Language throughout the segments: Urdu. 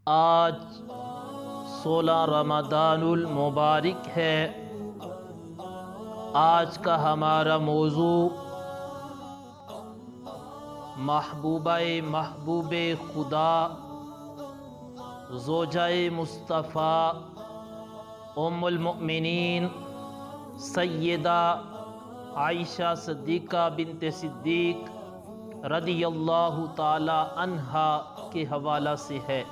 آج 16 رمضان المبارک ہے۔ آج کا ہمارا موضوع محبوب خدا زوجہ مصطفیٰ ام المؤمنین سیدہ عائشہ صدیقہ بنت صدیق رضی اللہ تعالی عنہا کے حوالہ سے ہے۔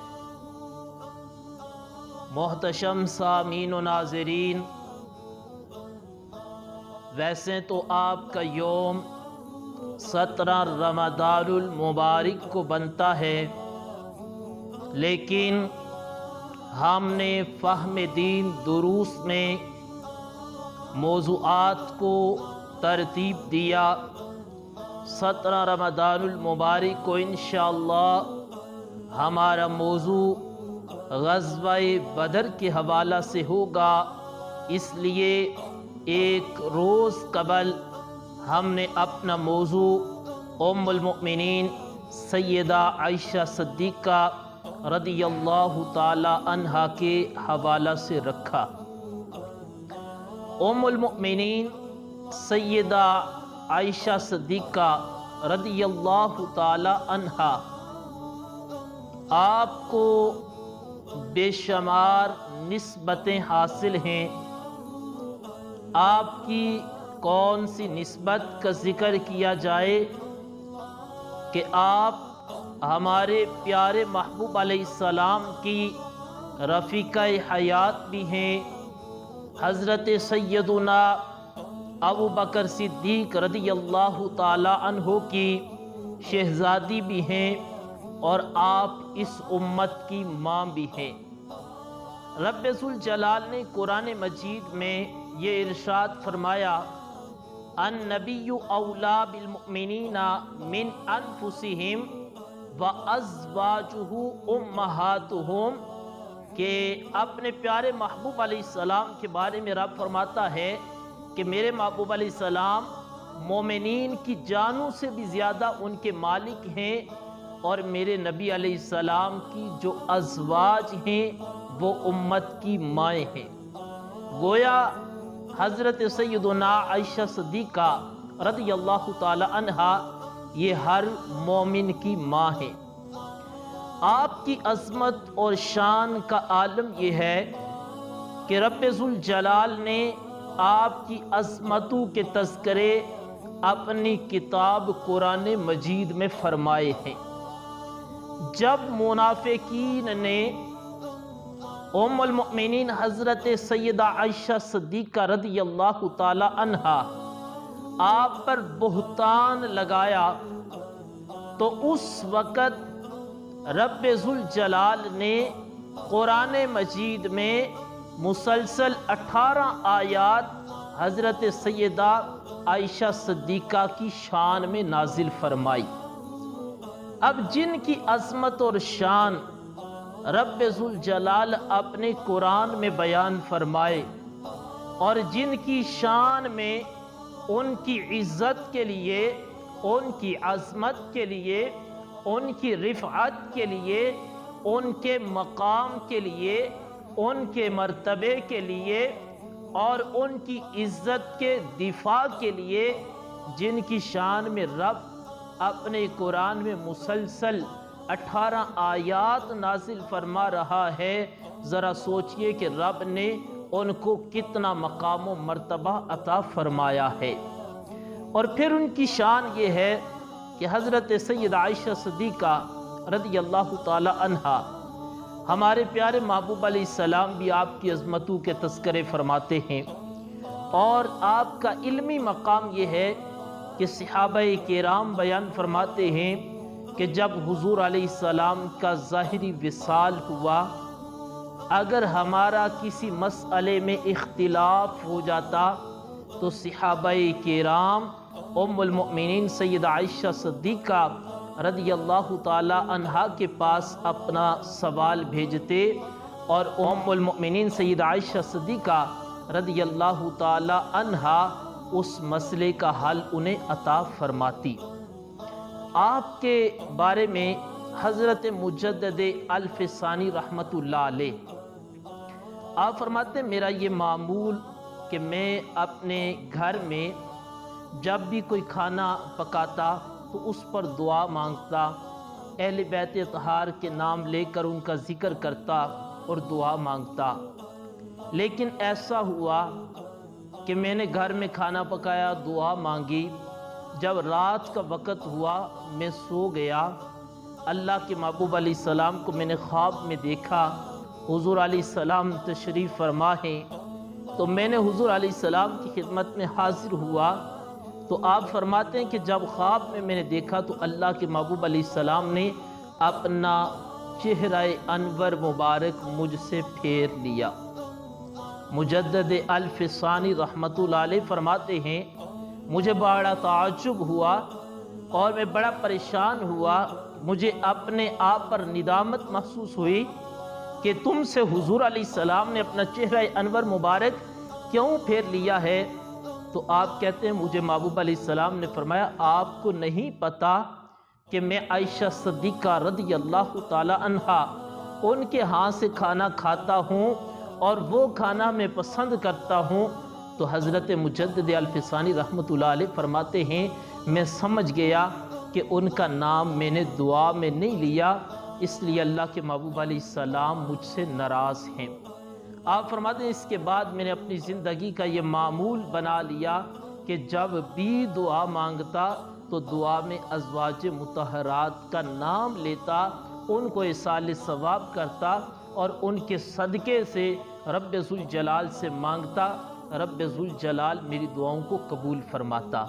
محتشم سامعین و ناظرین، ویسے تو آپ کا یوم 17 رمضان المبارک کو بنتا ہے، لیکن ہم نے فہم دین دروس میں موضوعات کو ترتیب دیا۔ 17 رمضان المبارک کو انشاءاللہ ہمارا موضوع غزوہ بدر کے حوالہ سے ہوگا، اس لیے ایک روز قبل ہم نے اپنا موضوع ام المؤمنین سیدہ عائشہ صدیقہ رضی اللہ تعالی عنہا کے حوالہ سے رکھا۔ ام المؤمنین سیدہ عائشہ صدیقہ رضی اللہ تعالی عنہا آپ کو بے شمار نسبتیں حاصل ہیں۔ آپ کی کون سی نسبت کا ذکر کیا جائے کہ آپ ہمارے پیارے محبوب علیہ السلام کی رفیقہ حیات بھی ہیں، حضرت سیدنا ابو بکر صدیق رضی اللہ تعالی عنہ کی شہزادی بھی ہیں، اور آپ اس امت کی ماں بھی ہیں۔ رب ذوالجلال نے قرآن مجید میں یہ ارشاد فرمایا، النبی اولا بالمؤمنین من انفسہم وازواجہ امہاتہم، کہ اپنے پیارے محبوب علیہ السلام کے بارے میں رب فرماتا ہے کہ میرے محبوب علیہ السلام مومنین کی جانوں سے بھی زیادہ ان کے مالک ہیں، اور میرے نبی علیہ السلام کی جو ازواج ہیں وہ امت کی مائیں ہیں۔ گویا حضرت سیدنا عائشہ صدیقہ رضی اللہ تعالی عنہا یہ ہر مومن کی ماں ہے۔ آپ کی عظمت اور شان کا عالم یہ ہے کہ رب ذوالجلال نے آپ کی عظمتوں کے تذکرے اپنی کتاب قرآن مجید میں فرمائے ہیں۔ جب منافقین نے ام المؤمنین حضرت سیدہ عائشہ صدیقہ رضی اللہ تعالی عنہا آپ پر بہتان لگایا، تو اس وقت رب ذوالجلال نے قرآن مجید میں مسلسل 18 آیات حضرت سیدہ عائشہ صدیقہ کی شان میں نازل فرمائی۔ اب جن کی عظمت اور شان رب ذوالجلال اپنے قرآن میں بیان فرمائے، اور جن کی شان میں ان کی عزت کے لیے، ان کی عظمت کے لیے، ان کی رفعت کے لیے، ان کے مقام کے لیے، ان کے مرتبے کے لیے، اور ان کی عزت کے دفاع کے لیے جن کی شان میں رب اپنے قرآن میں مسلسل 18 آیات نازل فرما رہا ہے، ذرا سوچئے کہ رب نے ان کو کتنا مقام و مرتبہ عطا فرمایا ہے۔ اور پھر ان کی شان یہ ہے کہ حضرت سیدہ عائشہ صدیقہ رضی اللہ تعالی عنہا ہمارے پیارے محبوب علیہ السلام بھی آپ کی عظمتوں کے تذکرے فرماتے ہیں، اور آپ کا علمی مقام یہ ہے کہ صحابہ کرام بیان فرماتے ہیں کہ جب حضور علیہ السلام کا ظاہری وصال ہوا، اگر ہمارا کسی مسئلے میں اختلاف ہو جاتا تو صحابہ کرام ام المؤمنین سیدہ عائشہ صدیقہ رضی اللہ تعالی عنہا کے پاس اپنا سوال بھیجتے، اور ام المؤمنین سیدہ عائشہ صدیقہ رضی اللہ تعالی عنہا اس مسئلے کا حل انہیں عطا فرماتی۔ آپ کے بارے میں حضرت مجدد الفسانی رحمۃ اللہ علیہ، آپ فرماتے ہیں میرا یہ معمول کہ میں اپنے گھر میں جب بھی کوئی کھانا پکاتا تو اس پر دعا مانگتا، اہل بیت اطہار کے نام لے کر ان کا ذکر کرتا اور دعا مانگتا۔ لیکن ایسا ہوا کہ میں نے گھر میں کھانا پکایا، دعا مانگی، جب رات کا وقت ہوا میں سو گیا، اللہ کے محبوب علیہ السلام کو میں نے خواب میں دیکھا، حضور علیہ السلام تشریف فرما ہیں، تو میں نے حضور علیہ السلام کی خدمت میں حاضر ہوا، تو آپ فرماتے ہیں کہ جب خواب میں نے دیکھا تو اللہ کے محبوب علیہ السلام نے اپنا چہرہ انور مبارک مجھ سے پھیر لیا۔ مجدد الفسانی رحمۃ اللہ علیہ فرماتے ہیں مجھے بڑا تعجب ہوا اور میں بڑا پریشان ہوا، مجھے اپنے آپ پر ندامت محسوس ہوئی کہ تم سے حضور علیہ السلام نے اپنا چہرہ انور مبارک کیوں پھیر لیا ہے؟ تو آپ کہتے ہیں مجھے محبوب علیہ السلام نے فرمایا آپ کو نہیں پتا کہ میں عائشہ صدیقہ رضی اللہ تعالی عنہا ان کے ہاتھ سے کھانا کھاتا ہوں اور وہ کھانا میں پسند کرتا ہوں۔ تو حضرت مجدد الفسانی رحمۃ اللہ علیہ فرماتے ہیں میں سمجھ گیا کہ ان کا نام میں نے دعا میں نہیں لیا، اس لیے اللہ کے محبوب علیہ السلام مجھ سے ناراض ہیں۔ آپ فرماتے ہیں اس کے بعد میں نے اپنی زندگی کا یہ معمول بنا لیا کہ جب بھی دعا مانگتا تو دعا میں ازواج مطہرات کا نام لیتا، ان کو ایصال ثواب کرتا اور ان کے صدقے سے رب ذوالجلال سے مانگتا، رب ذوالجلال میری دعاؤں کو قبول فرماتا۔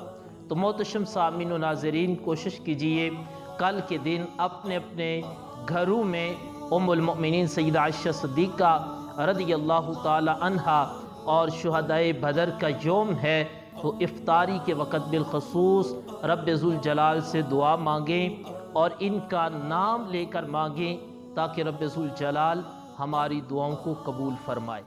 تو محتشم سامعین و ناظرین کوشش کیجئے کل کے دن اپنے اپنے گھروں میں ام المؤمنین سیدہ عائشہ صدیقہ رضی اللہ تعالی عنہا اور شہدائے بدر کا یوم ہے، تو افطاری کے وقت بالخصوص رب ذوالجلال سے دعا مانگیں اور ان کا نام لے کر مانگیں تاکہ رب ذوالجلال ہماری دعاؤں کو قبول فرمائے۔